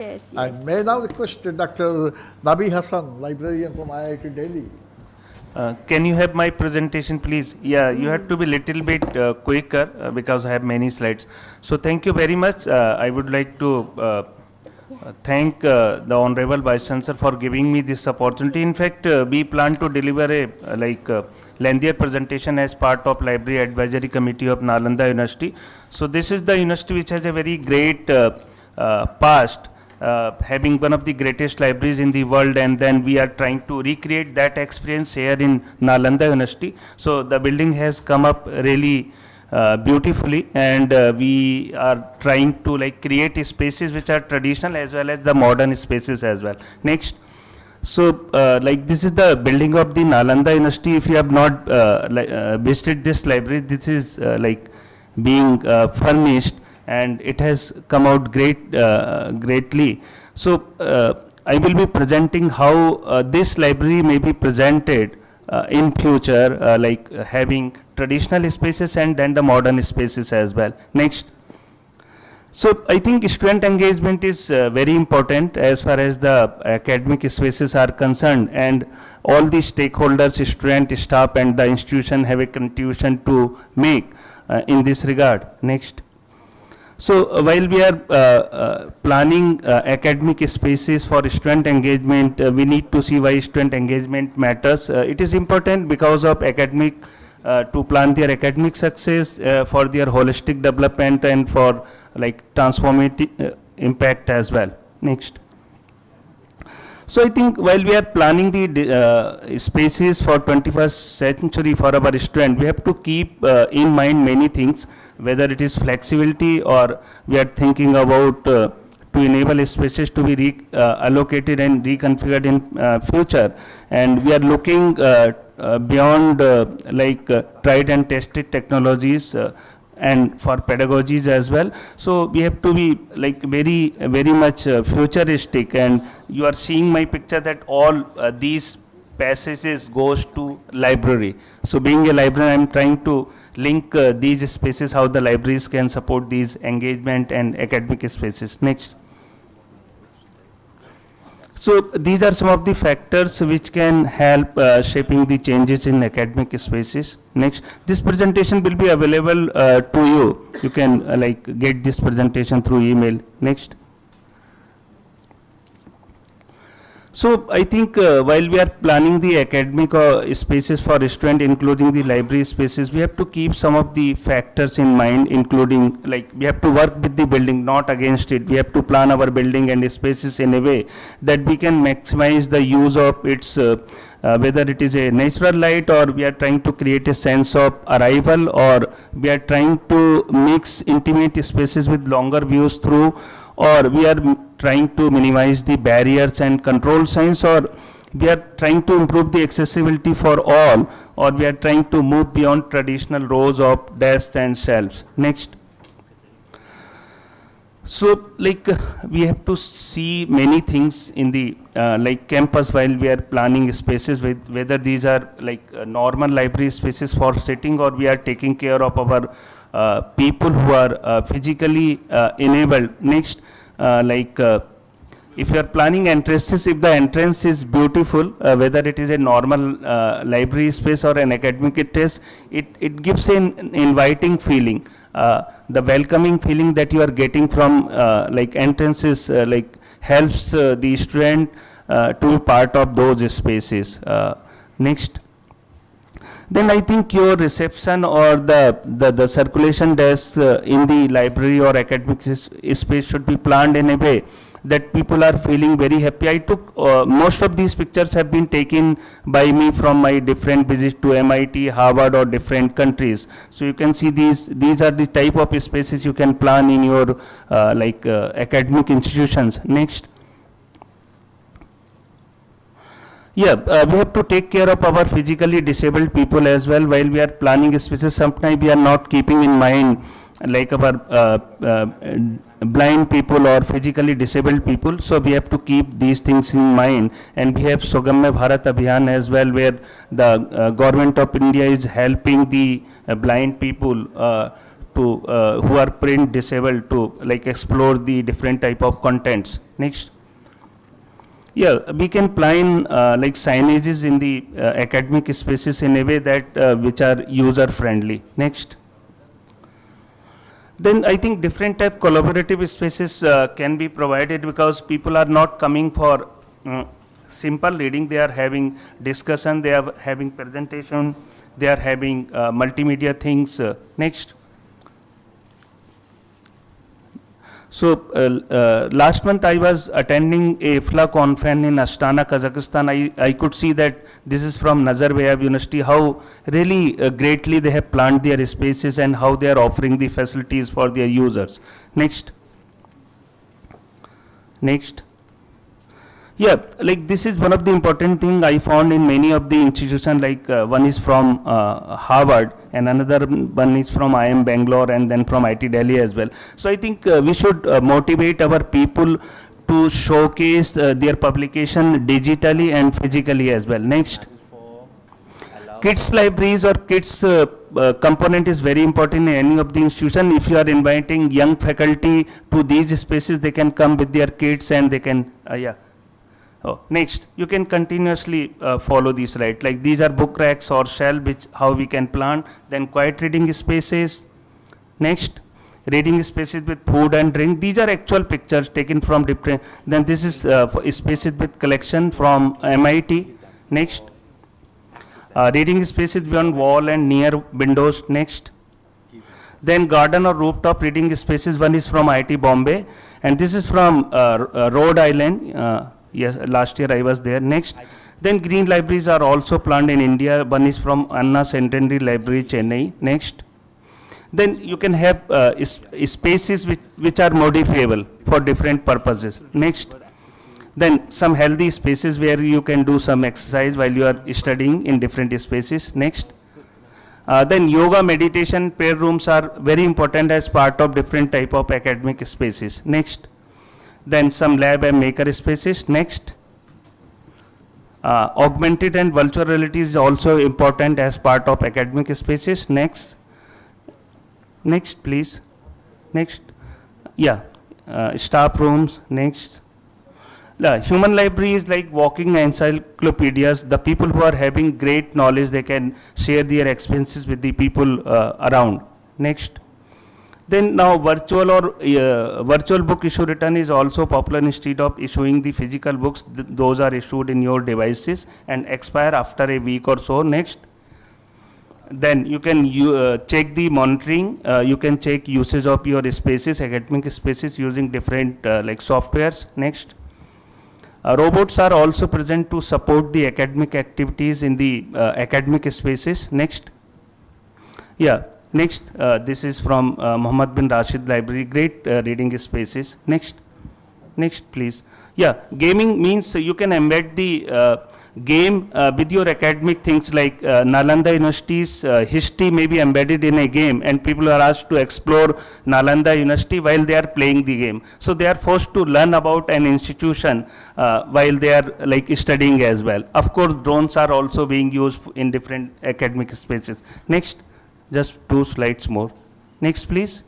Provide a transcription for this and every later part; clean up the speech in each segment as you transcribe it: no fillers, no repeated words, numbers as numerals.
Yes, I yes. may now request Dr. Nabi Hasan, librarian from IIT Delhi. Can you have my presentation, please? Yeah, you have to be little bit quicker because I have many slides. So thank you very much. I would like to thank the Honorable Vice Chancellor for giving me this opportunity. In fact, we plan to deliver a lengthier presentation as part of Library Advisory Committee of Nalanda University. So this is the university which has a very great past. Having one of the greatest libraries in the world, and then we are trying to recreate that experience here in Nalanda University. So the building has come up really beautifully, and we are trying to create spaces which are traditional as well as the modern spaces as well. Next. So this is the building of the Nalanda University. If you have not visited this library, this is being furnished, and it has come out greatly. So I will be presenting how this library may be presented in future, having traditional spaces and then the modern spaces as well. Next. So I think student engagement is very important as far as the academic spaces are concerned, and all the stakeholders, student, staff and the institution have a contribution to make in this regard. Next. So while we are planning academic spaces for student engagement, we need to see why student engagement matters. It is important because of academic, to plan their academic success, for their holistic development and for transformative impact as well. Next. So I think while we are planning the spaces for 21st century for our student, we have to keep in mind many things, whether it is flexibility or we are thinking about to enable spaces to be allocated and reconfigured in future, and we are looking beyond tried and tested technologies and for pedagogies as well. So we have to be very much futuristic, and you are seeing my picture that all these passages goes to library. So being a librarian, I am trying to link these spaces, how the libraries can support these engagement and academic spaces. Next. So these are some of the factors which can help shaping the changes in academic spaces. Next. This presentation will be available to you. You can get this presentation through email. Next. So I think while we are planning the academic spaces for student, including the library spaces, we have to keep some of the factors in mind, including we have to work with the building, not against it. We have to plan our building and spaces in a way that we can maximize the use of its whether it is a natural light, or we are trying to create a sense of arrival, or we are trying to mix intimate spaces with longer views through, or we are trying to minimize the barriers and control signs, or we are trying to improve the accessibility for all, or we are trying to move beyond traditional rows of desks and shelves. Next. So we have to see many things in the campus while we are planning spaces, with whether these are normal library spaces for sitting, or we are taking care of our people who are physically enabled. Next. If you are planning entrances, if the entrance is beautiful, whether it is a normal library space or an academic space, it gives an inviting feeling. The welcoming feeling that you are getting from entrances helps the student to be part of those spaces. Next. Then I think your reception or the circulation desk in the library or academic space should be planned in a way that people are feeling very happy. I took most of these pictures have been taken by me from my different visits to MIT, Harvard or different countries. So you can see these are the type of spaces you can plan in your academic institutions. Next. Yeah, we have to take care of our physically disabled people as well while we are planning spaces. Sometimes we are not keeping in mind our blind people or physically disabled people. So we have to keep these things in mind. And we have Sugamya Bharat Abhiyan as well, where the government of India is helping the blind people to who are print disabled to like explore the different type of contents. Next. Yeah, we can plan like signages in the academic spaces in a way that which are user friendly. Next. Then I think different type collaborative spaces can be provided because people are not coming for simple reading. They are having discussion, they are having presentation, they are having multimedia things. Next. So last month I was attending a IFLA conference in Astana, Kazakhstan. I could see that this is from Nazarbayev University, how really greatly they have planned their spaces and how they are offering the facilities for their users. Next. Next. Yeah, like this is one of the important thing I found in many of the institutions, like one is from Harvard and another one is from IIM Bangalore and then from IT Delhi as well. So I think we should motivate our people to showcase their publication digitally and physically as well. Next. Kids libraries or kids component is very important in any of the institution. If you are inviting young faculty to these spaces, they can come with their kids and they can, yeah. Oh, next, you can continuously follow these, right? Like these are book racks or shelf, which how we can plan. Then quiet reading spaces. Next, reading spaces with food and drink. These are actual pictures taken from different. Then this is spaces with collection from MIT. Next, reading spaces beyond wall and near windows. Next, then garden or rooftop reading spaces. One is from IIT Bombay, and this is from Rhode Island. Yes, last year I was there. Next, then green libraries are also planned in India. One is from Anna Centenary Library, Chennai. Next, then you can have spaces which are modifiable for different purposes. Next, then some healthy spaces where you can do some exercise while you are studying in different spaces. Next, then yoga, meditation, prayer rooms are very important as part of different type of academic spaces. Next. Then some lab and maker spaces. Next, augmented and virtual reality is also important as part of academic spaces. Next, next please. Next, yeah, staff rooms. Next, human library is like walking encyclopedias. The people who are having great knowledge, they can share their experiences with the people around. Next. Then now virtual or virtual book issue return is also popular instead of issuing the physical books. Those are issued in your devices and expire after a week or so. Next, then you can check the monitoring. You can check usage of your spaces, academic spaces using different like softwares. Next, robots are also present to support the academic activities in the academic spaces. Next, yeah. Next, this is from Muhammad bin Rashid Library, great reading spaces. Next, next please. Yeah, gaming means you can embed the game with your academic things, like Nalanda University's history may be embedded in a game and people are asked to explore Nalanda University while they are playing the game. So they are forced to learn about an institution while they are like studying as well. Of course, drones are also being used in different academic spaces. Next. Just 2 slides more. Next, please.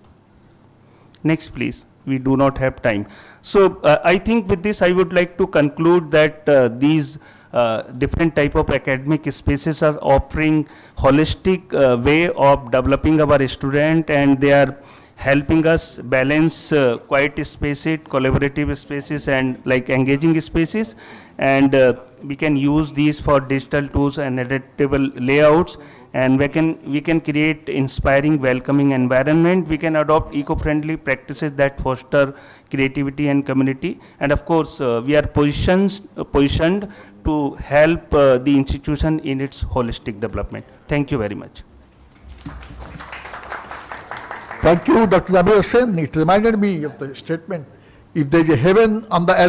Next, please. We do not have time. So I think with this, I would like to conclude that these different type of academic spaces are offering holistic way of developing our student, and they are helping us balance quiet spaces, collaborative spaces, and like engaging spaces. And we can use these for digital tools and editable layouts, and we can create inspiring, welcoming environment. We can adopt eco-friendly practices that foster creativity and community. And of course, we are positioned to help the institution in its holistic development. Thank you very much. Thank you, Dr. Nabi Hasan. It reminded me of the statement, if there is a heaven on the earth,